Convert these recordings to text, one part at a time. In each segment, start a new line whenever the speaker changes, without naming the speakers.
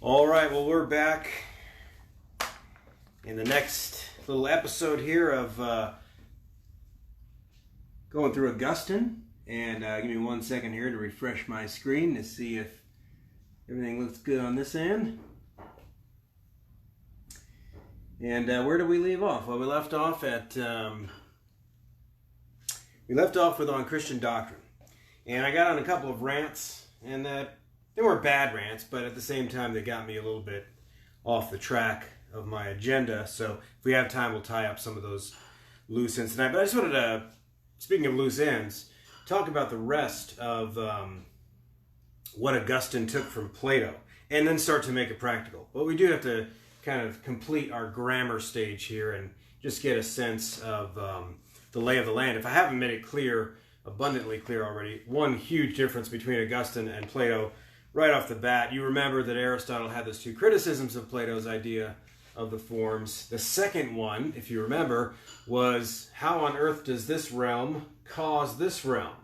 All right, well, we're back in the next little episode here of going through Augustine. And give me 1 second here to refresh my screen to see if everything looks good on this end. And where did we leave off? Well, we left off with on Christian doctrine. And I got on a couple of rants, and they weren't bad rants, but at the same time, they got me a little bit off the track of my agenda. So if we have time, we'll tie up some of those loose ends tonight. But I just wanted to, speaking of loose ends, talk about the rest of what Augustine took from Plato, and then start to make it practical. But we do have to kind of complete our grammar stage here and just get a sense of the lay of the land. If I haven't made it clear, abundantly clear already, one huge difference between Augustine and Plato right off the bat. You remember that Aristotle had those two criticisms of Plato's idea of the forms. The second one, if you remember, was how on earth does this realm cause this realm?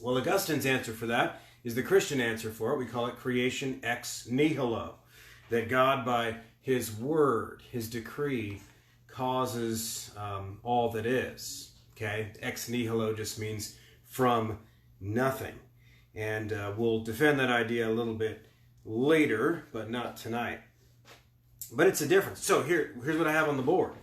Well, Augustine's answer for that is the Christian answer for it. We call it creation ex nihilo. That God, by his word, his decree, causes all that is. Okay? Ex nihilo just means from nothing. And we'll defend that idea a little bit later, but not tonight. But it's a difference. So here's what I have on the board,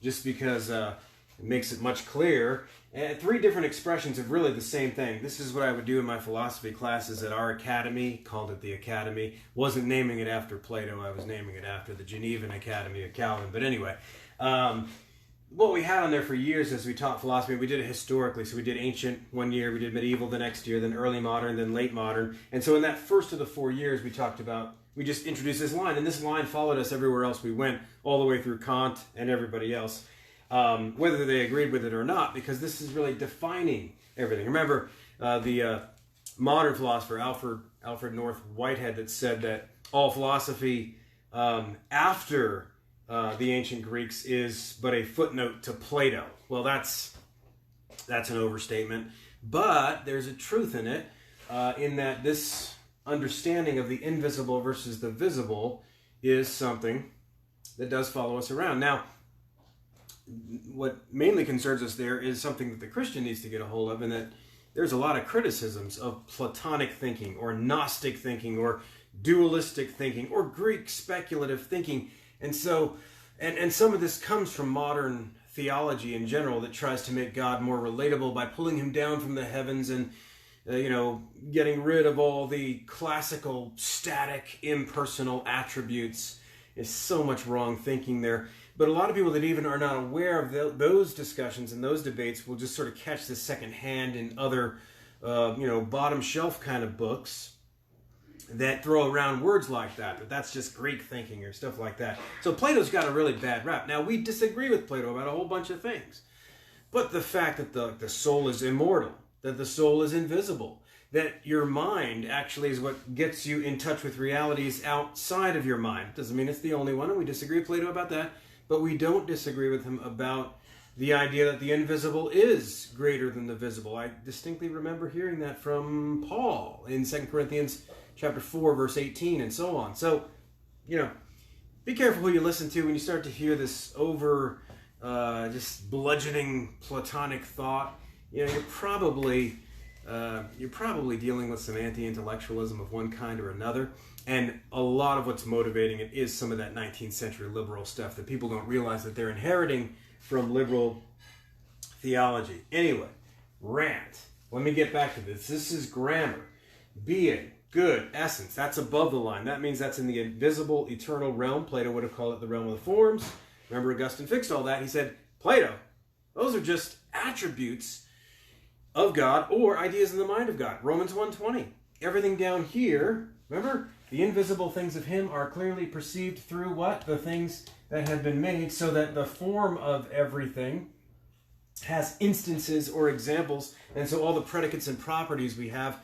just because it makes it much clearer. And 3 different expressions of really the same thing. This is what I would do in my philosophy classes at our academy, called it the Academy. Wasn't naming it after Plato, I was naming it after the Genevan Academy of Calvin. But anyway, what we had on there for years as we taught philosophy, we did it historically. So we did ancient one year, we did medieval the next year, then early modern, then late modern. And so in that first of the 4 years, we just introduced this line. And this line followed us everywhere else we went, all the way through Kant and everybody else. Whether they agreed with it or not, because this is really defining everything. Remember the modern philosopher Alfred North Whitehead that said that all philosophy after the ancient Greeks is but a footnote to Plato. Well, that's an overstatement, but there's a truth in it, in that this understanding of the invisible versus the visible is something that does follow us around. Now, what mainly concerns us there is something that the Christian needs to get a hold of, and that there's a lot of criticisms of Platonic thinking, or Gnostic thinking, or dualistic thinking, or Greek speculative thinking. And so, and some of this comes from modern theology in general that tries to make God more relatable by pulling him down from the heavens and, getting rid of all the classical, static, impersonal attributes. There's so much wrong thinking there. But a lot of people that even are not aware of those discussions and those debates will just sort of catch this secondhand in other, bottom shelf kind of books that throw around words like that. But that's just Greek thinking or stuff like that. So Plato's got a really bad rap. Now, we disagree with Plato about a whole bunch of things. But the fact that the soul is immortal, that the soul is invisible, that your mind actually is what gets you in touch with realities outside of your mind. Doesn't mean it's the only one, and we disagree with Plato about that. But we don't disagree with him about the idea that the invisible is greater than the visible. I distinctly remember hearing that from Paul in 2 Corinthians chapter 4, verse 18, and so on. So, be careful who you listen to when you start to hear this just bludgeoning Platonic thought. You're probably dealing with some anti-intellectualism of one kind or another. And a lot of what's motivating it is some of that 19th century liberal stuff that people don't realize that they're inheriting from liberal theology. Anyway, rant. Let me get back to this. This is grammar. Being, good, essence. That's above the line. That means that's in the invisible, eternal realm. Plato would have called it the realm of the forms. Remember, Augustine fixed all that. He said, Plato, those are just attributes of God or ideas in the mind of God. Romans 1:20. Everything down here, remember, the invisible things of him are clearly perceived through what? The things that have been made, so that the form of everything has instances or examples, and so all the predicates and properties we have,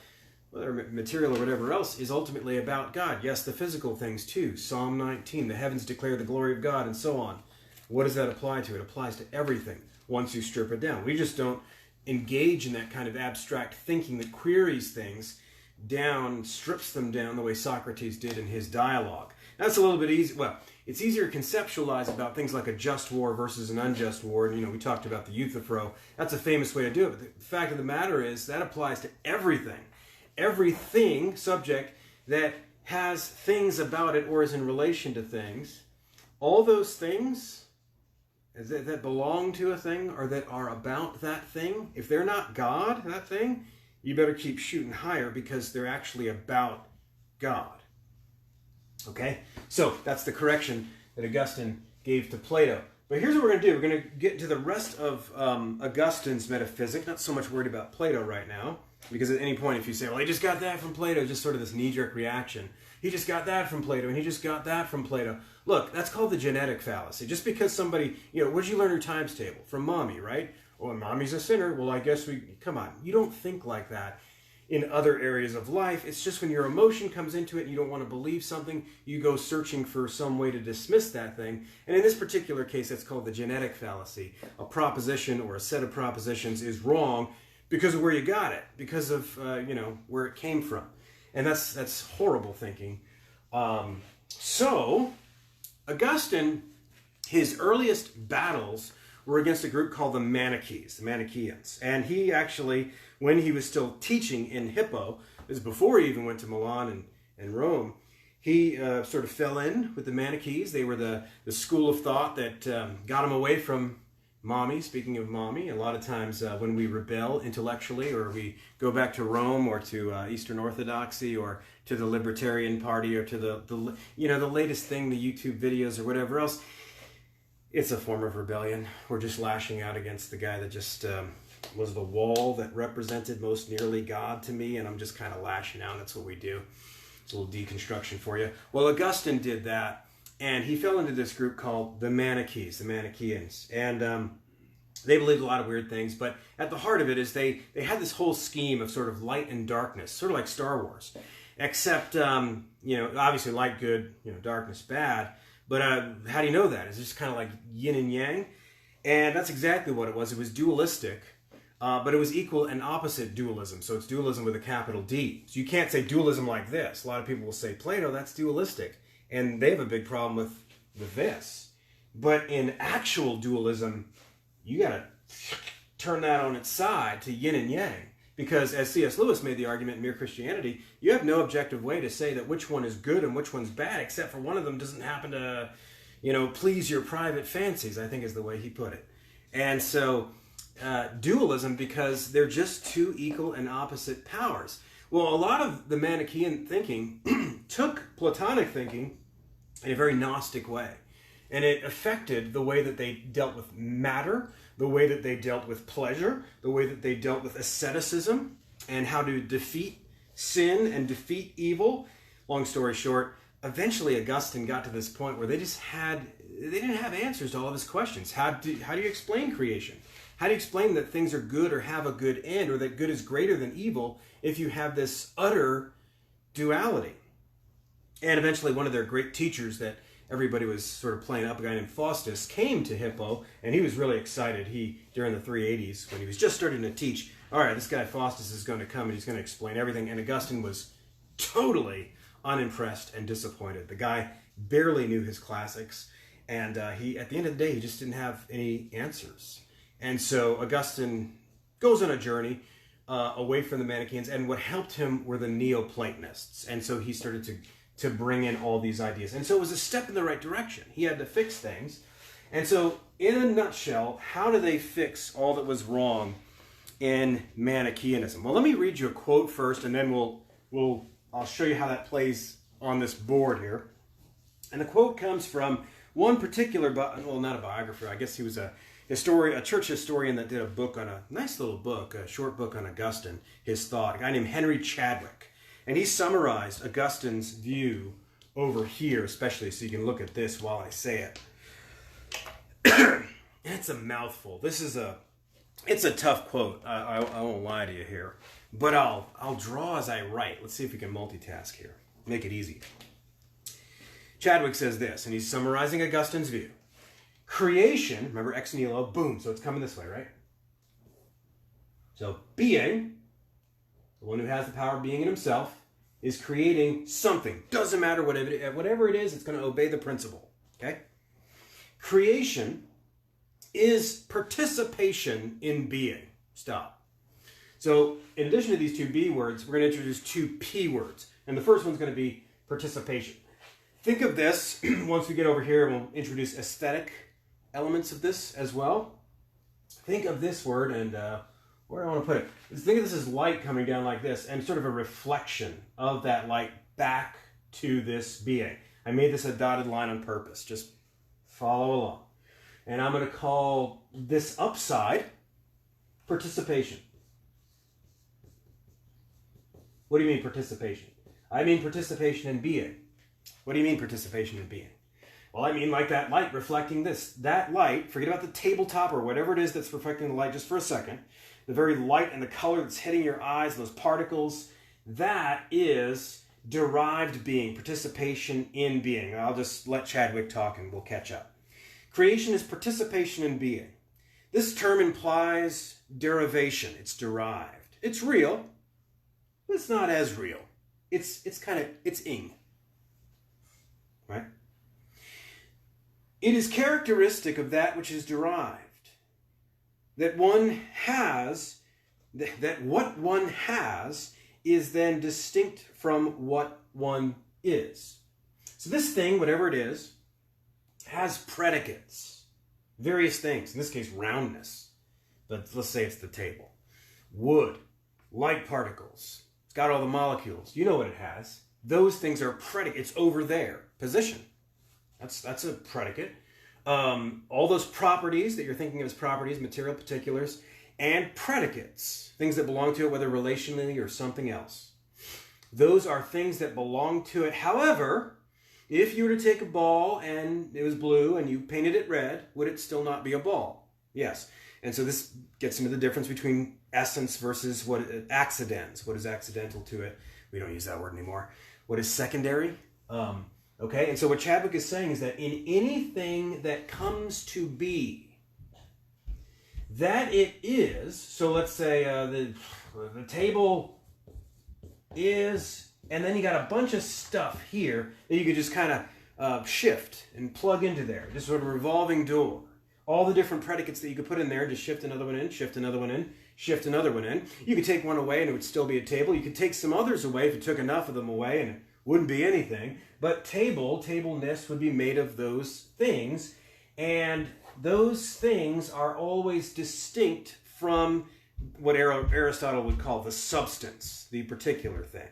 whether material or whatever else, is ultimately about God. Yes, the physical things too. Psalm 19, the heavens declare the glory of God, and so on. What does that apply to? It applies to everything once you strip it down. We just don't engage in that kind of abstract thinking that queries things down, strips them down the way Socrates did in his dialogue. That's a little bit easy. Well, it's easier to conceptualize about things like a just war versus an unjust war. And, we talked about the Euthyphro. That's a famous way to do it. But the fact of the matter is that applies to everything. Everything, subject, that has things about it or is in relation to things. All those things that belong to a thing or that are about that thing, if they're not God, that thing, you better keep shooting higher because they're actually about God. Okay? So that's the correction that Augustine gave to Plato. But here's what we're going to do. We're going to get into the rest of Augustine's metaphysics. Not so much worried about Plato right now. Because at any point if you say, well, he just got that from Plato, just sort of this knee-jerk reaction. He just got that from Plato, and he just got that from Plato. Look, that's called the genetic fallacy. Just because somebody, where'd you learn your times table? From mommy, right? Well, mommy's a sinner. Well, I guess come on. You don't think like that in other areas of life. It's just when your emotion comes into it and you don't want to believe something, you go searching for some way to dismiss that thing. And in this particular case, that's called the genetic fallacy. A proposition or a set of propositions is wrong because of where you got it, because of where it came from. And that's horrible thinking. So Augustine, his earliest battles were against a group called the Manichaeans. And he actually, when he was still teaching in Hippo, this is before he even went to Milan and Rome, he sort of fell in with the Manichaeans. They were the school of thought that got him away from mommy. Speaking of mommy, a lot of times when we rebel intellectually, or we go back to Rome or to Eastern Orthodoxy or to the Libertarian Party or to the latest thing, the YouTube videos or whatever else, it's a form of rebellion. We're just lashing out against the guy that just was the wall that represented most nearly God to me, and I'm just kind of lashing out. That's what we do. It's a little deconstruction for you. Well, Augustine did that, and he fell into this group called the Manichaeans. And they believed a lot of weird things, but at the heart of it is they had this whole scheme of sort of light and darkness, sort of like Star Wars. Except, obviously light good, darkness bad. But how do you know that? It's just kind of like yin and yang. And that's exactly what it was. It was dualistic, but it was equal and opposite dualism. So it's dualism with a capital D. So you can't say dualism like this. A lot of people will say, Plato, that's dualistic. And they have a big problem with this. But in actual dualism, you got to turn that on its side to yin and yang. Because as C.S. Lewis made the argument in Mere Christianity, you have no objective way to say that which one is good and which one's bad, except for one of them doesn't happen to, please your private fancies, I think is the way he put it. And so dualism, because they're just two equal and opposite powers. Well, a lot of the Manichaean thinking took Platonic thinking in a very Gnostic way. And it affected the way that they dealt with matter, the way that they dealt with pleasure, the way that they dealt with asceticism, and how to defeat sin and defeat evil. Long story short, eventually Augustine got to this point where they didn't have answers to all of his questions. How do you explain creation? How do you explain that things are good or have a good end, or that good is greater than evil if you have this utter duality? And eventually one of their great teachers that everybody was sort of playing up, a guy named Faustus, came to Hippo, and he was really excited. During the 380s, when he was just starting to teach, all right, this guy Faustus is going to come and he's going to explain everything. And Augustine was totally unimpressed and disappointed. The guy barely knew his classics, and he, at the end of the day, he just didn't have any answers. And so Augustine goes on a journey away from the Manichaeans, and what helped him were the Neoplatonists. And so he started to bring in all these ideas. And so it was a step in the right direction. He had to fix things. And so, in a nutshell, how do they fix all that was wrong in Manichaeanism? Well, let me read you a quote first, and then I'll show you how that plays on this board here. And the quote comes from one particular, not a biographer, I guess he was a church historian that did a book on a nice little book, a short book on Augustine, his thought, a guy named Henry Chadwick. And he summarized Augustine's view over here, especially, so you can look at this while I say it. It's a mouthful. It's a tough quote. I won't lie to you here. But I'll draw as I write. Let's see if we can multitask here. Make it easy. Chadwick says this, and he's summarizing Augustine's view. Creation, remember ex nihilo, boom, so it's coming this way, right? So being, the one who has the power of being in himself, is creating something. Doesn't matter whatever it is, it's going to obey the principle. Okay? Creation is participation in being. Stop. So in addition to these two B words, we're going to introduce two P words. And the first one's going to be participation. Think of this, once we get over here, we'll introduce aesthetic elements of this as well. Think of this word, and where do I want to put it? Think of this as light coming down like this, and sort of a reflection of that light back to this being. I made this a dotted line on purpose. Just follow along. And I'm going to call this upside participation. What do you mean participation? I mean participation in being. What do you mean participation in being? Well, I mean like that light reflecting this. That light, forget about the tabletop or whatever it is that's reflecting the light just for a second. The very light and the color that's hitting your eyes, those particles, that is derived being, participation in being. I'll just let Chadwick talk and we'll catch up. Creation is participation in being. This term implies derivation. It's derived. It's real, but it's not as real. It's ing. Right? It is characteristic of that which is derived, that one has, that what one has is then distinct from what one is. So this thing, whatever it is, has predicates, various things. In this case, roundness. But let's say it's the table. Wood, light particles. It's got all the molecules. You know what it has. Those things are predicates. It's over there. Position. That's a predicate. All those properties that you're thinking of as properties, material particulars, and predicates, things that belong to it, whether relationally or something else. Those are things that belong to it. However, if you were to take a ball and it was blue and you painted it red, would it still not be a ball? Yes. And so this gets into the difference between essence versus accidents. What is accidental to it? We don't use that word anymore. What is secondary? Okay, and so what Chadwick is saying is that in anything that comes to be, that it is, so let's say the table is, and then you got a bunch of stuff here that you could just kind of shift and plug into there, just sort of a revolving door. All the different predicates that you could put in there, just shift another one in, shift another one in, shift another one in. You could take one away and it would still be a table. You could take some others away if you took enough of them away and it wouldn't be anything. But tableness would be made of those things. And those things are always distinct from what Aristotle would call the substance, the particular thing.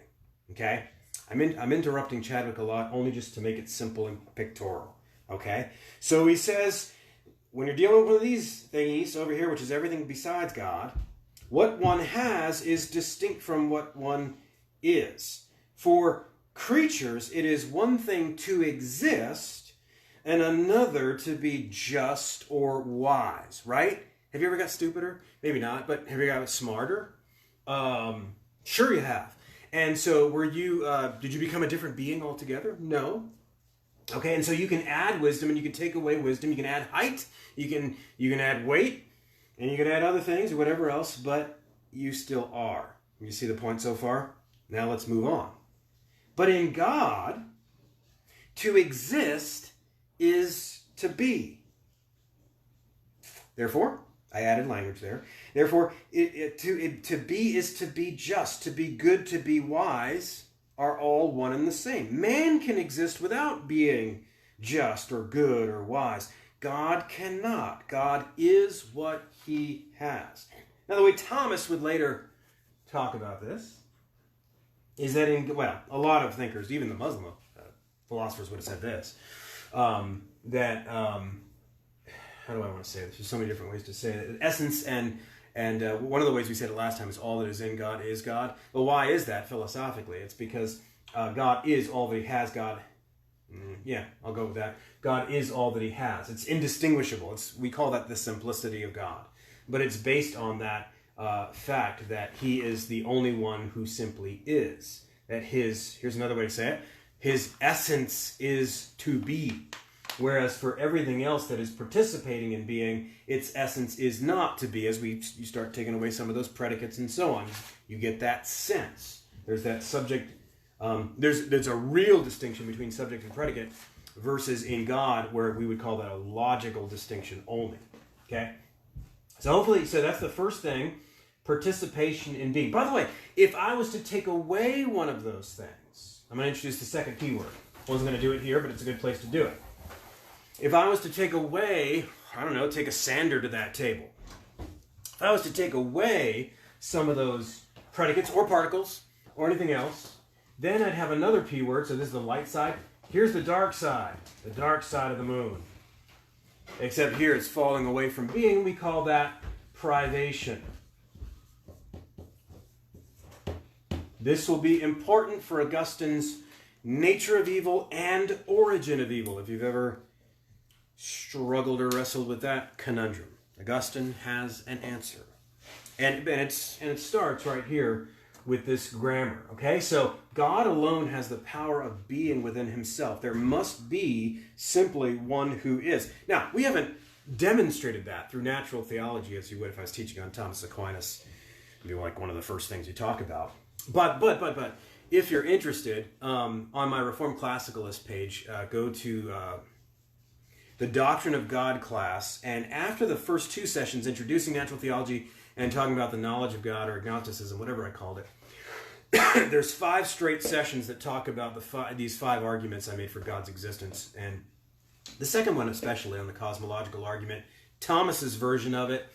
Okay? I'm interrupting Chadwick a lot only just to make it simple and pictorial. Okay? So he says, when you're dealing with one of these thingies over here, which is everything besides God, what one has is distinct from what one is. For creatures, it is one thing to exist and another to be just or wise, right? Have you ever got stupider? Maybe not, but have you got smarter? Sure you have. And so did you become a different being altogether? No. Okay, and so you can add wisdom and you can take away wisdom. You can add height, you can add weight, and you can add other things or whatever else, but you still are. You see the point so far? Now let's move on. But in God, to exist is to be. Therefore, I added language there. Therefore, to be is to be just, to be good, to be wise are all one and the same. Man can exist without being just or good or wise. God cannot. God is what he has. Now, the way Thomas would later talk about this is that a lot of thinkers, even the Muslim philosophers would have said this, how do I want to say this? There's so many different ways to say it. Essence and one of the ways we said it last time is all that is in God is God. Well, why is that philosophically? It's because God is all that he has. I'll go with that. God is all that he has. It's indistinguishable. We call that the simplicity of God. But it's based on that fact that he is the only one who simply is. That here's another way to say it, his essence is to be. Whereas for everything else that is participating in being, its essence is not to be. As you start taking away some of those predicates and so on, you get that sense. There's that subject. There's a real distinction between subject and predicate versus in God, where we would call that a logical distinction only. Okay? So that's the first thing, participation in being. By the way, if I was to take away one of those things, I'm going to introduce the second P word. I wasn't going to do it here, but it's a good place to do it. If I was to take away, take a sander to that table. If I was to take away some of those predicates or particles or anything else, then I'd have another P word. So this is the light side. Here's the dark side of the moon. Except here it's falling away from being. We call that privation. This will be important for Augustine's nature of evil and origin of evil, if you've ever struggled or wrestled with that conundrum. Augustine has an answer. And it starts right here with this grammar. Okay, so God alone has the power of being within himself. There must be simply one who is. Now, we haven't demonstrated that through natural theology as you would if I was teaching on Thomas Aquinas. It'd be like one of the first things you talk about. But if you're interested, on my Reformed Classicalist page, go to the Doctrine of God class, and after the first two sessions, introducing natural theology and talking about the knowledge of God or agnosticism, whatever I called it, there's 5 straight sessions that talk about these 5 arguments I made for God's existence. And the second one especially on the cosmological argument, Thomas's version of it,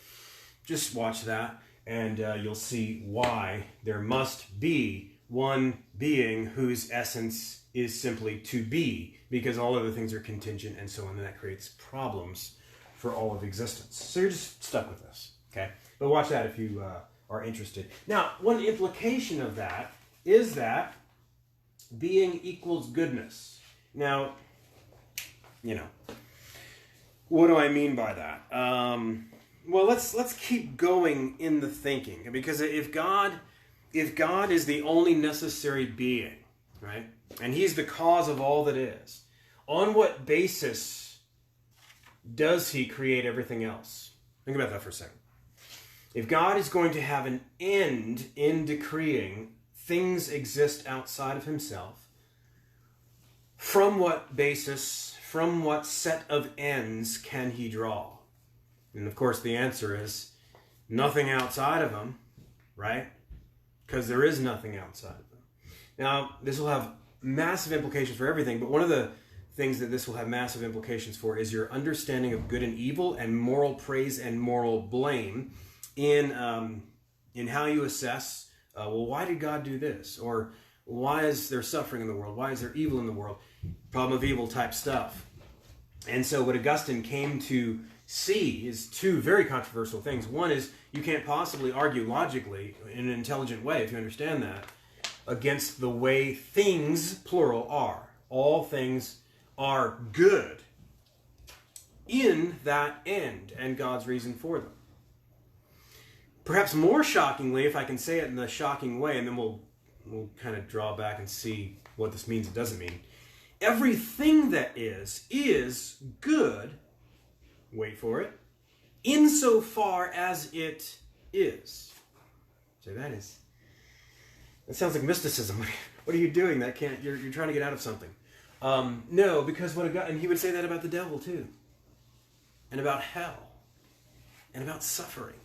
just watch that and you'll see why there must be one being whose essence is simply to be, because all other things are contingent and so on, and that creates problems for all of existence. So you're just stuck with this, okay? But watch that if you are interested. Now, one implication of that is that being equals goodness. Now, what do I mean by that? Well, let's keep going in the thinking, because if God is the only necessary being, right, and he's the cause of all that is, on what basis does he create everything else? Think about that for a second. If God is going to have an end in decreeing things exist outside of himself, from what basis, from what set of ends can he draw? And of course the answer is nothing outside of him, right? Because there is nothing outside of them. Now, this will have massive implications for everything, but one of the things that this will have massive implications for is your understanding of good and evil and moral praise and moral blame in how you assess, why did God do this? Or why is there suffering in the world? Why is there evil in the world? Problem of evil type stuff. And so what Augustine came to see is 2 very controversial things. One is you can't possibly argue logically in an intelligent way, if you understand that, against the way things, plural, are. All things are good in that end and God's reason for them. Perhaps more shockingly, if I can say it in the shocking way, and then we'll kind of draw back and see what this means and doesn't mean. Everything that is good, wait for it, insofar as it is. So that sounds like mysticism. What are you doing? You're trying to get out of something. No, because and he would say that about the devil too, and about hell, and about suffering.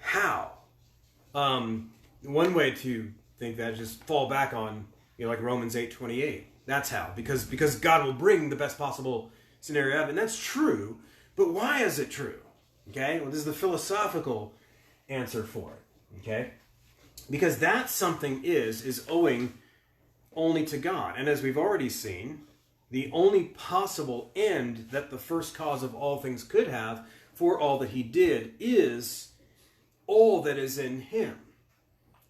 How? One way to think that is just fall back on, like Romans 8:28. That's how, because God will bring the best possible scenario up, and that's true. But why is it true? Okay, well, this is the philosophical answer for it. Okay, because that something is owing only to God, and as we've already seen, the only possible end that the first cause of all things could have for all that he did is all that is in him.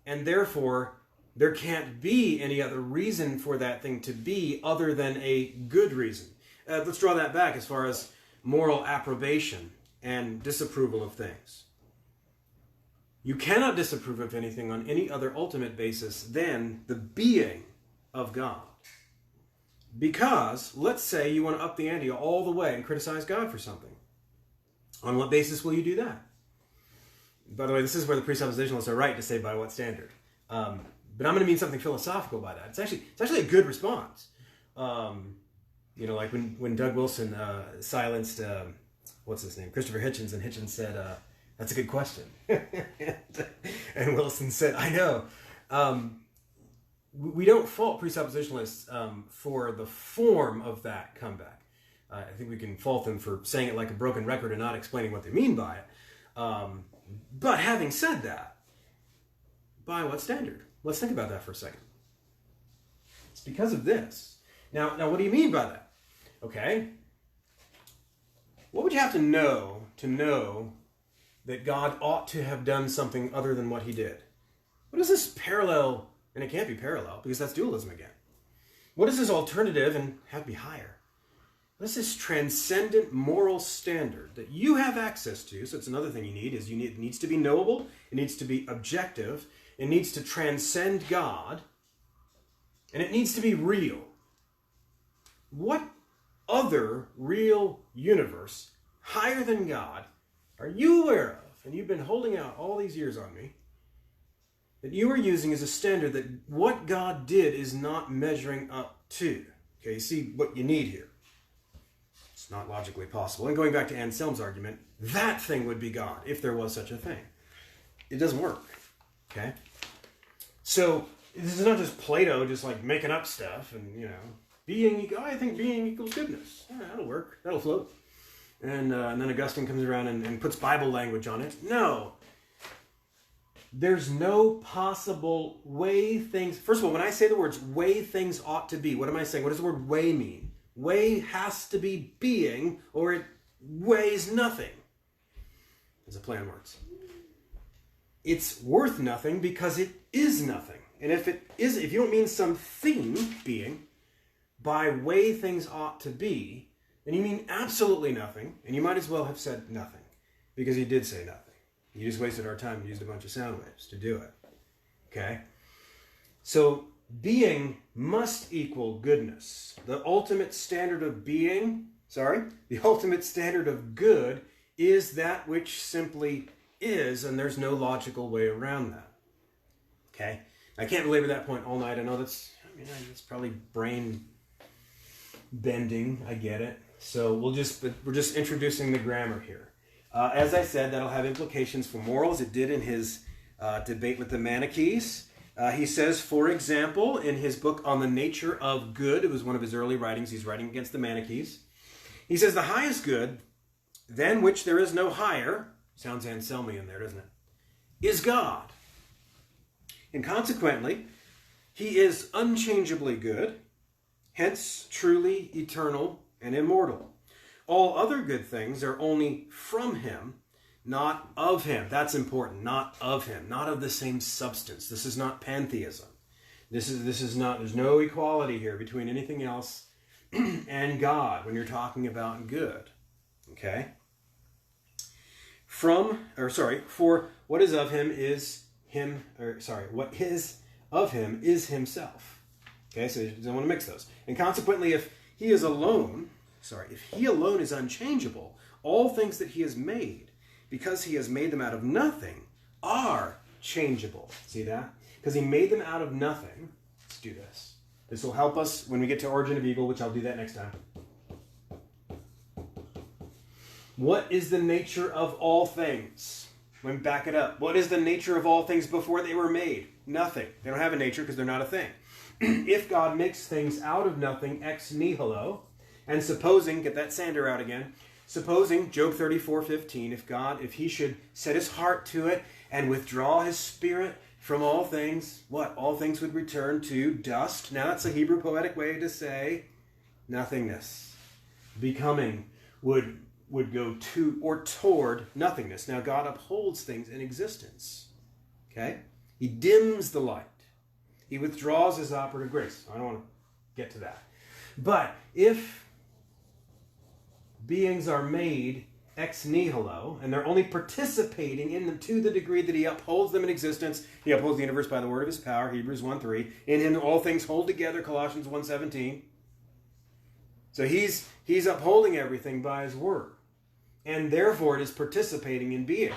And therefore, there can't be any other reason for that thing to be other than a good reason. Let's draw that back as far as moral approbation and disapproval of things. You cannot disapprove of anything on any other ultimate basis than the being of God. Because, let's say you want to up the ante all the way and criticize God for something. On what basis will you do that? By the way, this is where the presuppositionalists are right to say by what standard. But I'm going to mean something philosophical by that. It's actually a good response. Like when Doug Wilson silenced, what's his name? Christopher Hitchens, and Hitchens said, that's a good question. And Wilson said, I know. We don't fault presuppositionalists for the form of that comeback. I think we can fault them for saying it like a broken record and not explaining what they mean by it. But having said that, by what standard? Let's think about that for a second. It's because of this. Now, what do you mean by that? Okay. What would you have to know that God ought to have done something other than what he did? What is this parallel? And it can't be parallel because that's dualism again. What is this alternative and have to be higher? What is this transcendent moral standard that you have access to? So it's another thing you need, it needs to be knowable, it needs to be objective, it needs to transcend God, and it needs to be real. What other real universe higher than God are you aware of, and you've been holding out all these years on me, that you are using as a standard that what God did is not measuring up to? Okay, you see what you need here. It's not logically possible. And going back to Anselm's argument, that thing would be God, if there was such a thing. It doesn't work. Okay? So, this is not just Plato just like making up stuff and, I think being equals goodness. Yeah, that'll work. That'll float. And then Augustine comes around and puts Bible language on it. No. There's no possible way things... First of all, when I say the words way things ought to be, what am I saying? What does the word way mean? Way has to be being, or it weighs nothing. It's a play on words. It's worth nothing because it is nothing. And if you don't mean something being, by way things ought to be, then you mean absolutely nothing, and you might as well have said nothing, because you did say nothing. You just wasted our time and used a bunch of sound waves to do it. Okay? So, being must equal goodness. The ultimate standard of the ultimate standard of good is that which simply is, and there's no logical way around that. Okay? I can't belabor that point all night. I know that's probably brain bending. I get it. So we're just introducing the grammar here. As I said, that'll have implications for morals. It did in his debate with the Manichaeans. He says, for example, in his book on the nature of good, it was one of his early writings, he's writing against the Manichaeans. He says, the highest good, than which there is no higher, sounds Anselmian there, doesn't it, is God. And consequently, he is unchangeably good, hence truly eternal and immortal. All other good things are only from him, not of him. That's important. Not of him. Not of the same substance. This is not pantheism. This is not, there's no equality here between anything else and God when you're talking about good. Okay? For what is of him is him, what is of him is himself. Okay, so you don't want to mix those. And consequently, if he alone is unchangeable, all things that he has made, because he has made them out of nothing, are changeable. See that? Because he made them out of nothing. Let's do this. This will help us when we get to Origin of Evil, which I'll do that next time. What is the nature of all things? Let me back it up. What is the nature of all things before they were made? Nothing. They don't have a nature because they're not a thing. If God makes things out of nothing ex nihilo, and supposing, get that sander out again, supposing, Job 34:15, if he should set his heart to it and withdraw his spirit from all things, what? All things would return to dust. Now that's a Hebrew poetic way to say nothingness. Becoming would go to or toward nothingness. Now God upholds things in existence. Okay? He dims the light. He withdraws his operative grace. I don't want to get to that. But if beings are made ex nihilo, and they're only participating in them to the degree that he upholds them in existence, he upholds the universe by the word of his power, Hebrews 1:3. In him all things hold together, Colossians 1:17. So he's upholding everything by his word. And therefore it is participating in being.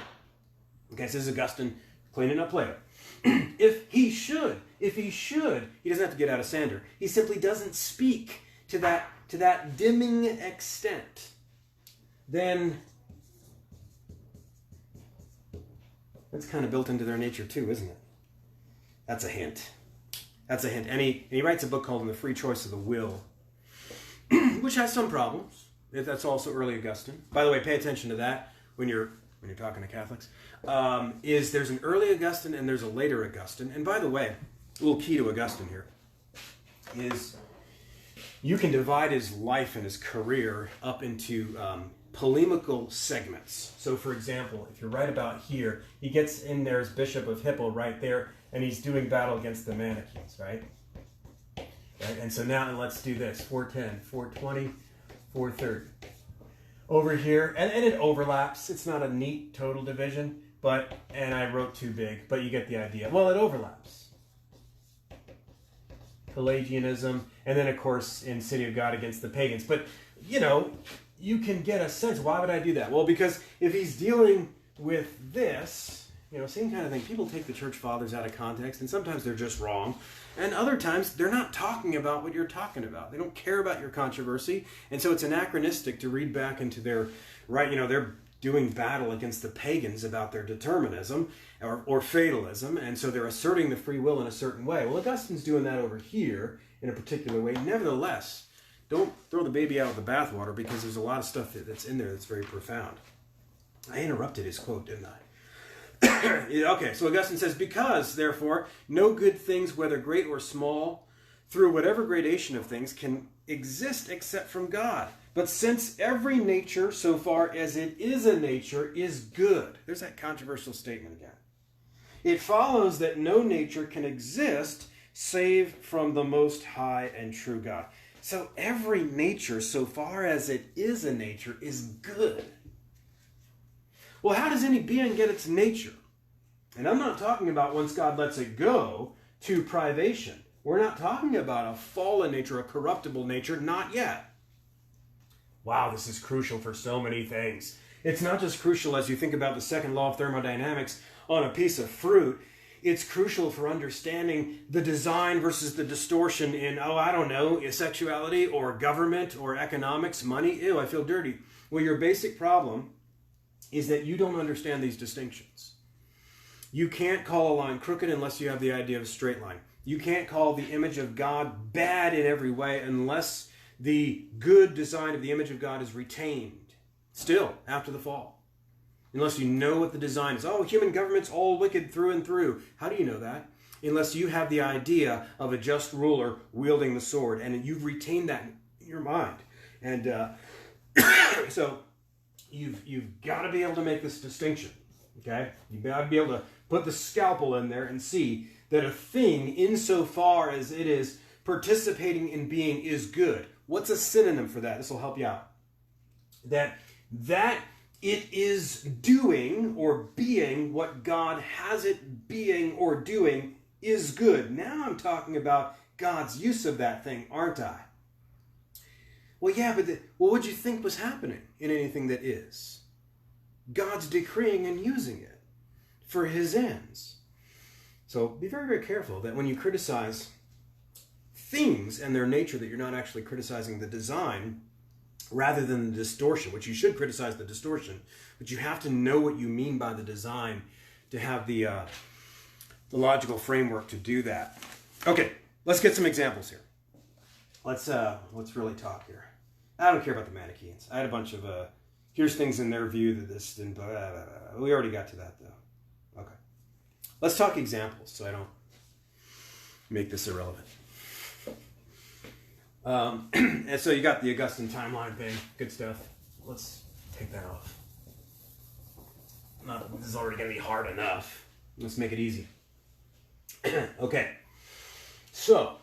Okay, so this is Augustine cleaning up Plato. If he should, he doesn't have to get out of Sander. He simply doesn't speak to that dimming extent. Then that's kind of built into their nature too, isn't it? That's a hint. That's a hint. And he writes a book called In the Free Choice of the Will, which has some problems. That's also early Augustine. By the way, pay attention to that when you're talking to Catholics. There's an early Augustine and there's a later Augustine. And by the way, a little key to Augustine here is you can divide his life and his career up into polemical segments. So, for example, if you're right about here, he gets in there as Bishop of Hippo right there, and he's doing battle against the Manichaeans, right? And so now let's do this. 410, 420, 430. Over here, and it overlaps. It's not a neat total division, and I wrote too big, but you get the idea. Well, it overlaps. Pelagianism, and then, of course, in City of God against the pagans. But, you can get a sense. Why would I do that? Well, because if he's dealing with this, same kind of thing. People take the church fathers out of context, and sometimes they're just wrong. And other times, they're not talking about what you're talking about. They don't care about your controversy. And so it's anachronistic to read back into their, they're doing battle against the pagans about their determinism or fatalism. And so they're asserting the free will in a certain way. Well, Augustine's doing that over here in a particular way. Nevertheless, don't throw the baby out with the bathwater, because there's a lot of stuff that's in there that's very profound. I interrupted his quote, didn't I? Okay, so Augustine says, because, therefore, no good things, whether great or small, through whatever gradation of things, can exist except from God. But since every nature, so far as it is a nature, is good. There's that controversial statement again. It follows that no nature can exist save from the Most High and true God. So every nature, so far as it is a nature, is good. Well, how does any being get its nature? And I'm not talking about once God lets it go to privation. We're not talking about a fallen nature, a corruptible nature, not yet. Wow, this is crucial for so many things. It's not just crucial as you think about the second law of thermodynamics on a piece of fruit. It's crucial for understanding the design versus the distortion in, sexuality or government or economics, money. Ew, I feel dirty. Well, your basic problem is that you don't understand these distinctions. You can't call a line crooked unless you have the idea of a straight line. You can't call the image of God bad in every way unless the good design of the image of God is retained still after the fall. Unless you know what the design is. Oh, human government's all wicked through and through. How do you know that? Unless you have the idea of a just ruler wielding the sword, and you've retained that in your mind. And so you've got to be able to make this distinction. Okay? You've got to be able to put the scalpel in there and see that a thing, insofar as it is participating in being, is good. What's a synonym for that? This will help you out. That it is doing or being what God has it being or doing is good. Now I'm talking about God's use of that thing, aren't I? Well, yeah, but what would you think was happening in anything that is? God's decreeing and using it for his ends. So be very, very careful that when you criticize things and their nature, that you're not actually criticizing the design rather than the distortion, which you should criticize the distortion, but you have to know what you mean by the design to have the logical framework to do that. Okay, let's get some examples here. Let's really talk here. I don't care about the Manichaeans. I had a bunch of here's things in their view that this didn't. Blah, blah, blah. We already got to that though. Okay, let's talk examples so I don't make this irrelevant. And so you got the Augustine timeline thing, good stuff. Let's take that off. Not that this is already going to be hard enough. Let's make it easy. Okay, so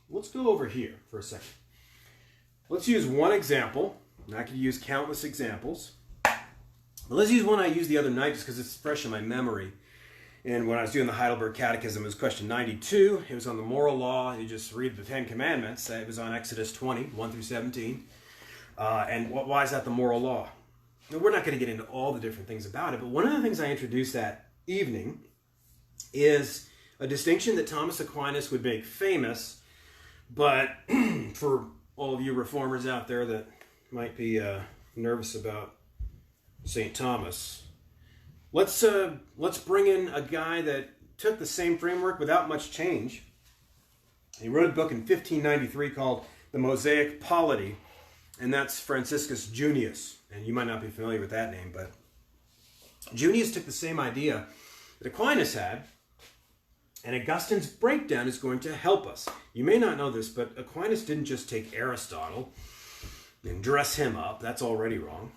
let's go over here for a second. Let's use one example. I could use countless examples. But let's use one I used the other night just because it's fresh in my memory. And when I was doing the Heidelberg Catechism, it was question 92. It was on the moral law. You just read the Ten Commandments. It was on Exodus 20, 1 through 17. And why is that the moral law? Now, we're not going to get into all the different things about it, but one of the things I introduced that evening is a distinction that Thomas Aquinas would make famous, but for all of you reformers out there that might be nervous about St. Thomas, let's bring in a guy that took the same framework without much change. He wrote a book in 1593 called The Mosaic Polity, and that's Franciscus Junius. And you might not be familiar with that name, but Junius took the same idea that Aquinas had, and Augustine's breakdown is going to help us. You may not know this, but Aquinas didn't just take Aristotle and dress him up. That's already wrong.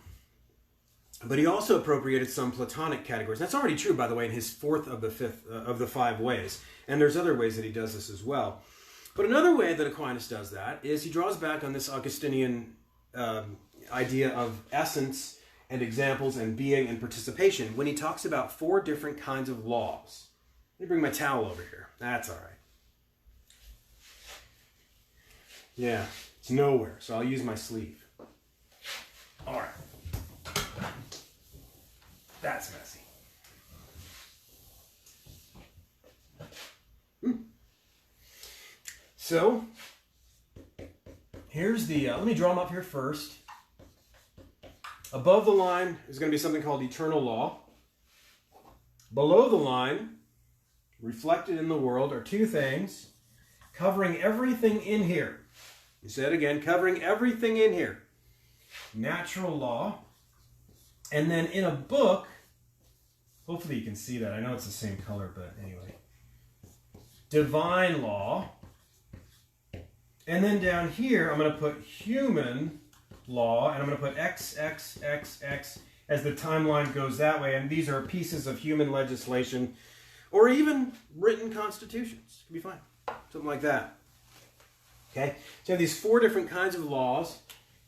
But he also appropriated some Platonic categories. That's already true, by the way, in his fourth of the five ways. And there's other ways that he does this as well. But another way that Aquinas does that is he draws back on this Augustinian idea of essence and examples and being and participation when he talks about four different kinds of laws. Let me bring my towel over here. That's all right. Yeah, it's nowhere, so I'll use my sleeve. All right. That's messy. So, here's the, let me draw them up here first. Above the line is going to be something called eternal law. Below the line, reflected in the world, are two things covering everything in here. You said again, covering everything in here. Natural law. And then in a book, hopefully you can see that. I know it's the same color, but anyway. Divine law. And then down here, I'm going to put human law, and I'm going to put X, X, X, X as the timeline goes that way. And these are pieces of human legislation or even written constitutions. It can be fine. Something like that. Okay? So you have these four different kinds of laws: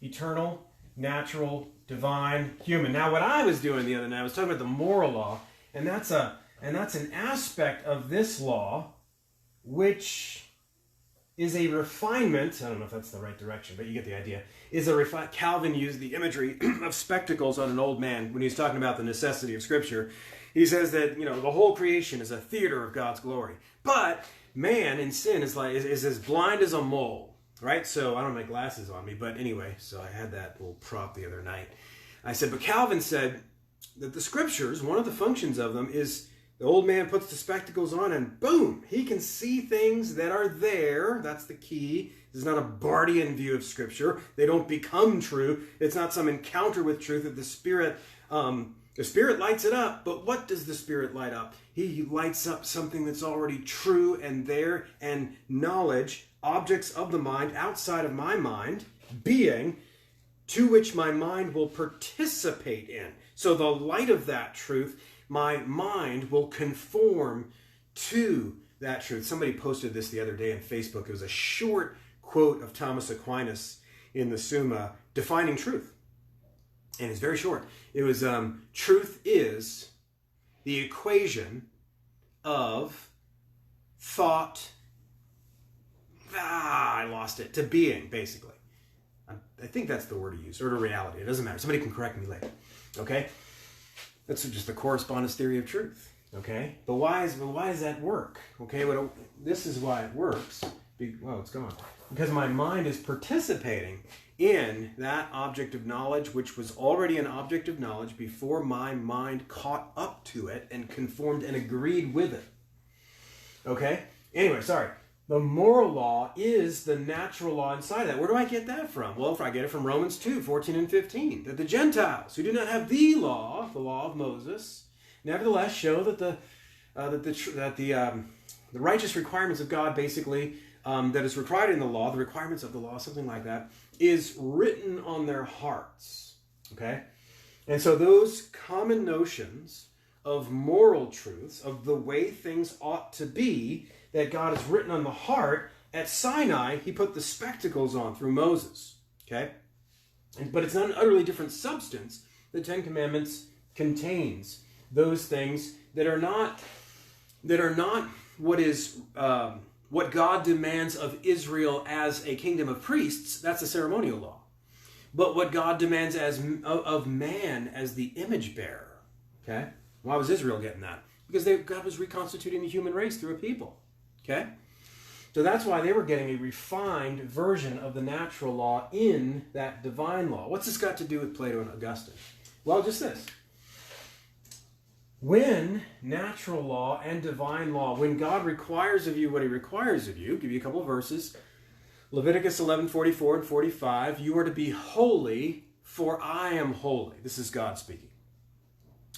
eternal, natural, divine, human. Now, what I was doing the other night, I was talking about the moral law, and that's an aspect of this law which is a refinement. I don't know if that's the right direction, but you get the idea. Calvin used the imagery of spectacles on an old man when he's talking about the necessity of Scripture. He says that, the whole creation is a theater of God's glory. But man in sin is as blind as a mole, right? So I don't have my glasses on me, but anyway, so I had that little prop the other night. I said, but Calvin said that the Scriptures, one of the functions of them is the old man puts the spectacles on and boom, he can see things that are there. That's the key. This is not a Bardian view of Scripture. They don't become true. It's not some encounter with truth that the Spirit lights it up. But what does the Spirit light up? He lights up something that's already true and there, and knowledge, objects of the mind outside of my mind, being, to which my mind will participate in. So the light of that truth, my mind will conform to that truth. Somebody posted this the other day on Facebook. It was a short quote of Thomas Aquinas in the Summa defining truth. And it's very short. It was, truth is the equation of thought, I lost it, to being, basically. I think that's the word he used, or to reality. It doesn't matter. Somebody can correct me later. Okay? That's just the correspondence theory of truth. Okay? But why does that work? Okay? This is why it works. Well, it's gone. Because my mind is participating in that object of knowledge, which was already an object of knowledge before my mind caught up to it and conformed and agreed with it. Okay? Anyway, sorry. The moral law is the natural law inside that. Where do I get that from? Well, I get it from Romans 2, 14 and 15. That the Gentiles, who do not have the law of Moses, nevertheless show that the righteous requirements of God, basically, that is required in the law, the requirements of the law, something like that, is written on their hearts. Okay? And so those common notions of moral truths, of the way things ought to be, that God has written on the heart, at Sinai, he put the spectacles on through Moses. Okay? But it's not an utterly different substance. The Ten Commandments contains those things that are not that are not what God demands of Israel as a kingdom of priests. That's a ceremonial law. But what God demands of man as the image bearer. Okay? Why was Israel getting that? Because God was reconstituting the human race through a people. Okay? So that's why they were getting a refined version of the natural law in that divine law. What's this got to do with Plato and Augustine? Well, just this. When natural law and divine law, when God requires of you what he requires of you, I'll give you a couple of verses. Leviticus 11:44 and 45, you are to be holy, for I am holy. This is God speaking.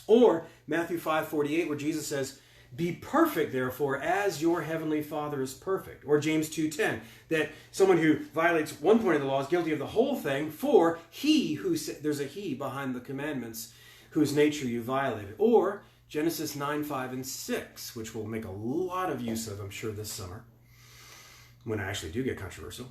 Or Matthew 5:48, where Jesus says, be perfect, therefore, as your heavenly Father is perfect. Or James 2:10, that someone who violates one point of the law is guilty of the whole thing, for there's a he behind the commandments, whose nature you violated. Or Genesis 9:5 and 6, which we'll make a lot of use of, I'm sure, this summer, when I actually do get controversial,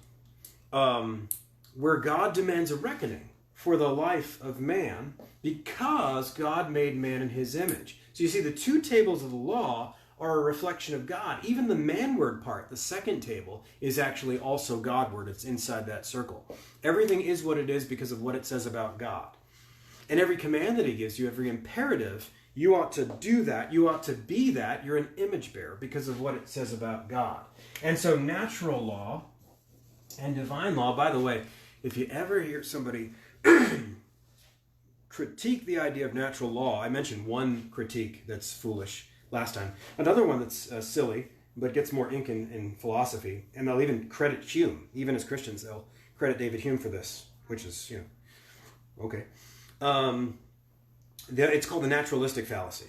where God demands a reckoning for the life of man because God made man in his image. So you see, the two tables of the law are a reflection of God. Even the manward part, the second table, is actually also Godward. It's inside that circle. Everything is what it is because of what it says about God. And every command that he gives you, every imperative, you ought to do that. You ought to be that. You're an image bearer because of what it says about God. And so natural law and divine law, by the way, if you ever hear somebody critique the idea of natural law, I mentioned one critique that's foolish last time. Another one that's silly, but gets more ink in philosophy. And they'll even credit Hume. Even as Christians, they'll credit David Hume for this, which is, okay. It's called the naturalistic fallacy,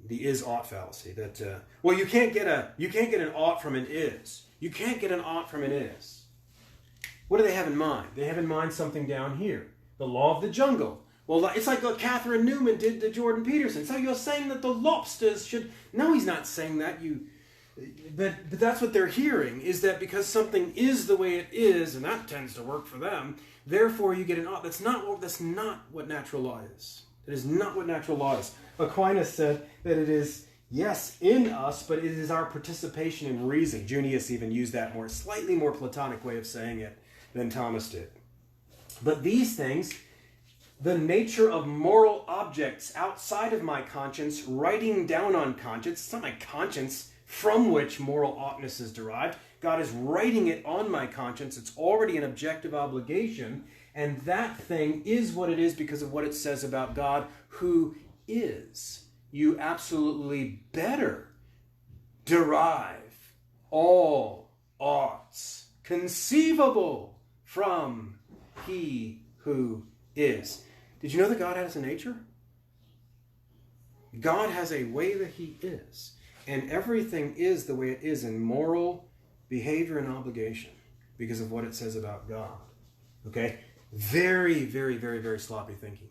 the is-ought fallacy. That you can't get an ought from an is. You can't get an ought from an is. What do they have in mind? They have in mind something down here, the law of the jungle. Well, it's like what Catherine Newman did to Jordan Peterson. So you're saying that the lobsters should... No, he's not saying that. But that's what they're hearing, is that because something is the way it is, and that tends to work for them, therefore you get an ought. That's not what natural law is. It is not what natural law is. Aquinas said that it is, yes, in us, but it is our participation in reason. Junius even used that slightly more Platonic way of saying it than Thomas did. But these things, the nature of moral objects outside of my conscience, writing down on conscience, it's not my conscience from which moral oughtness is derived. God is writing it on my conscience. It's already an objective obligation. And that thing is what it is because of what it says about God, who is. You absolutely better derive all oughts conceivable from he who is. Did you know that God has a nature? God has a way that he is. And everything is the way it is in moral behavior and obligation because of what it says about God. Okay? Very, very, very, very sloppy thinking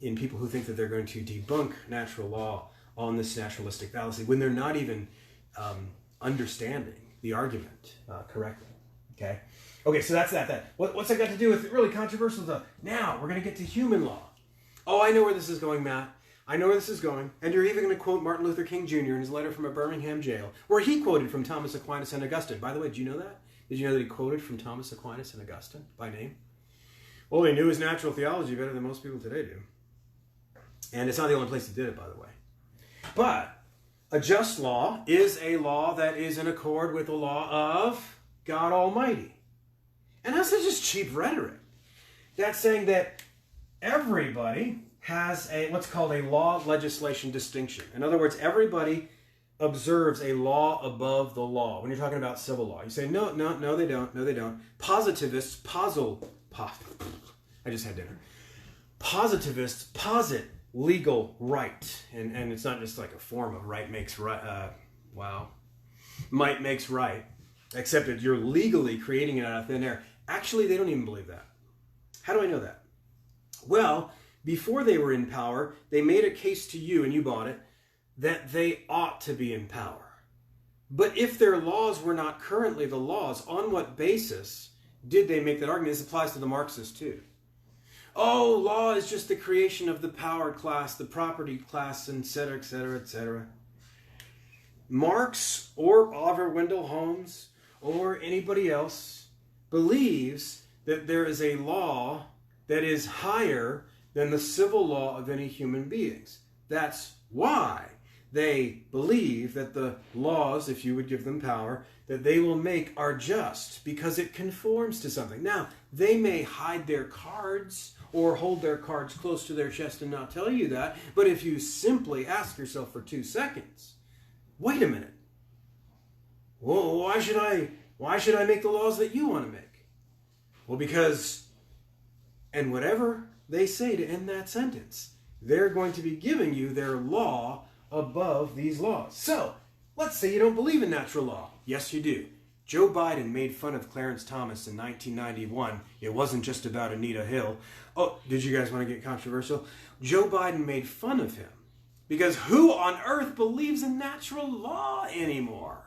in people who think that they're going to debunk natural law on this naturalistic fallacy when they're not even understanding the argument correctly. Okay? Okay, so that's that. What's that got to do with really controversial stuff? Now, we're going to get to human law. Oh, I know where this is going, Matt. I know where this is going. And you're even going to quote Martin Luther King Jr. in his letter from a Birmingham jail, where he quoted from Thomas Aquinas and Augustine. By the way, did you know that? Did you know that he quoted from Thomas Aquinas and Augustine by name? Well, he knew his natural theology better than most people today do. And it's not the only place he did it, by the way. But a just law is a law that is in accord with the law of God Almighty. And that's not just cheap rhetoric. That's saying that everybody has what's called a law legislation distinction. In other words, everybody observes a law above the law. When you're talking about civil law, you say, no, they don't. Positivists I just had dinner. Positivists posit legal right. And it's not just like a form of right makes right. Might makes right. Except that you're legally creating it out of thin air. Actually, they don't even believe that. How do I know that? Well, before they were in power, they made a case to you, and you bought it, that they ought to be in power. But if their laws were not currently the laws, on what basis did they make that argument? This applies to the Marxists too. Oh, law is just the creation of the power class, the property class, etc., etc., etc. Marx or Oliver Wendell Holmes or anybody else believes that there is a law that is higher than the civil law of any human beings. That's why they believe that the laws, if you would give them power, that they will make are just, because it conforms to something. Now, they may hide their cards or hold their cards close to their chest and not tell you that, but if you simply ask yourself for 2 seconds, wait a minute, well, why should I make the laws that you want to make? Well, because, and whatever they say to end that sentence, they're going to be giving you their law above these laws. So, let's say you don't believe in natural law. Yes, you do. Joe Biden made fun of Clarence Thomas in 1991. It wasn't just about Anita Hill. Oh, did you guys want to get controversial? Joe Biden made fun of him because who on earth believes in natural law anymore?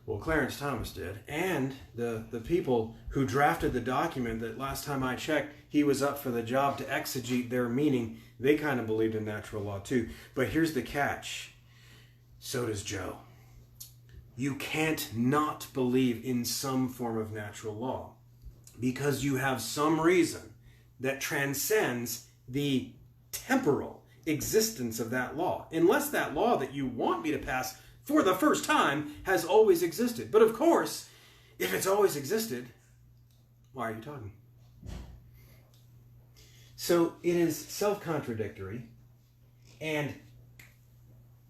Well, Clarence Thomas did, and the people who drafted the document that last time I checked, he was up for the job to exegete their meaning, they kind of believed in natural law too. But here's the catch. So does Joe. You can't not believe in some form of natural law because you have some reason that transcends the temporal existence of that law, unless that law that you want me to pass for the first time has always existed. But of course, if it's always existed, why are you talking? So it is self-contradictory, and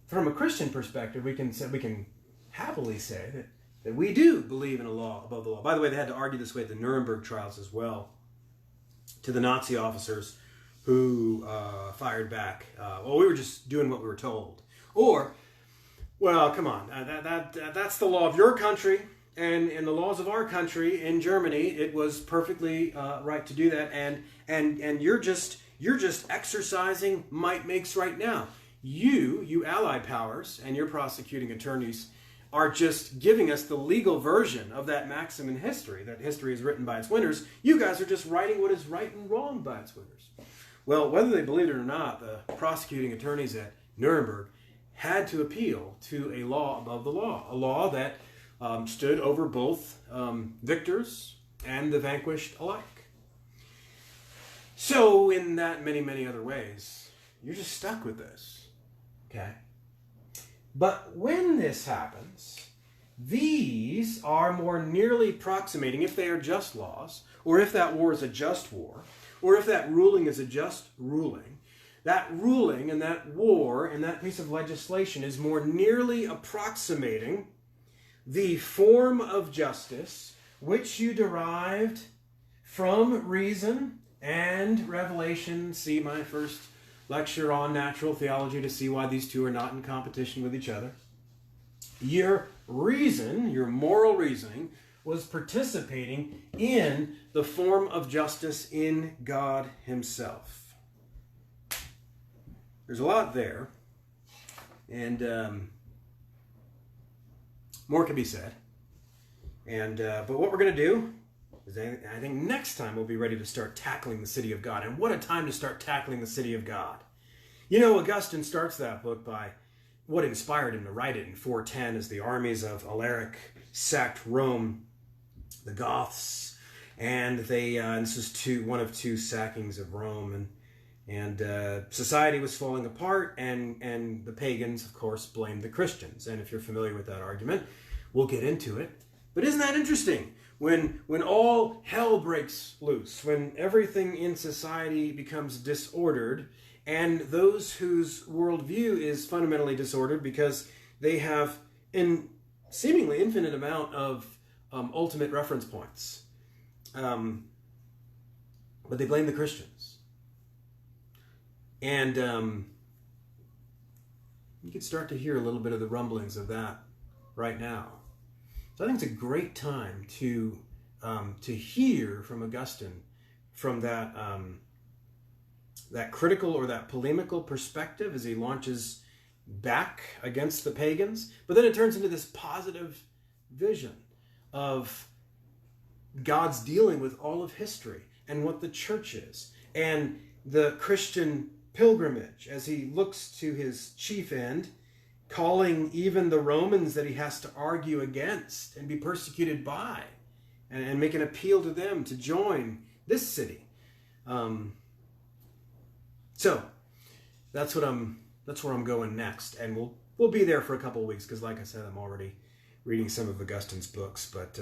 from a Christian perspective, we can happily say that we do believe in a law above the law. By the way, they had to argue this way at the Nuremberg trials as well, to the Nazi officers who fired back. Well, we were just doing what we were told. Or, well, come on, that's the law of your country, and in the laws of our country in Germany, it was perfectly right to do that, and you're just exercising might makes right now. You allied powers and your prosecuting attorneys are just giving us the legal version of that maxim in history, that history is written by its winners. You guys are just writing what is right and wrong by its winners. Well, whether they believed it or not, the prosecuting attorneys at Nuremberg had to appeal to a law above the law, a law that stood over both victors and the vanquished alike. So in that many, many other ways, you're just stuck with this, okay? But when this happens, these are more nearly approximating, if they are just laws, or if that war is a just war, or if that ruling is a just ruling, that ruling and that war and that piece of legislation is more nearly approximating the form of justice which you derived from reason and revelation. See my first lecture on natural theology to see why these two are not in competition with each other. Your reason, your moral reasoning, was participating in the form of justice in God Himself. There's a lot there, and more can be said. And but what we're going to do is, I think next time we'll be ready to start tackling the city of God. And what a time to start tackling the city of God. You know, Augustine starts that book by what inspired him to write it in 410 as the armies of Alaric sacked Rome, the Goths, and they this is one of two sackings of Rome, and society was falling apart, and the pagans, of course, blamed the Christians. And if you're familiar with that argument, we'll get into it. But isn't that interesting? When all hell breaks loose, when everything in society becomes disordered, and those whose worldview is fundamentally disordered because they have a seemingly infinite amount of ultimate reference points, but they blame the Christians. And you can start to hear a little bit of the rumblings of that right now. So I think it's a great time to hear from Augustine from that that critical or that polemical perspective as he launches back against the pagans. But then it turns into this positive vision of God's dealing with all of history and what the church is, and the Christian pilgrimage as he looks to his chief end, calling even the Romans that he has to argue against and be persecuted by, and make an appeal to them to join this city. So that's where I'm going next, and we'll be there for a couple of weeks because, like I said, I'm already reading some of Augustine's books, but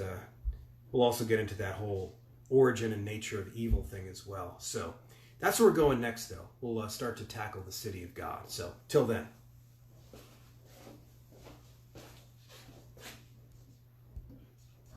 we'll also get into that whole origin and nature of evil thing as well. So that's where we're going next, though. We'll start to tackle the city of God. So till then.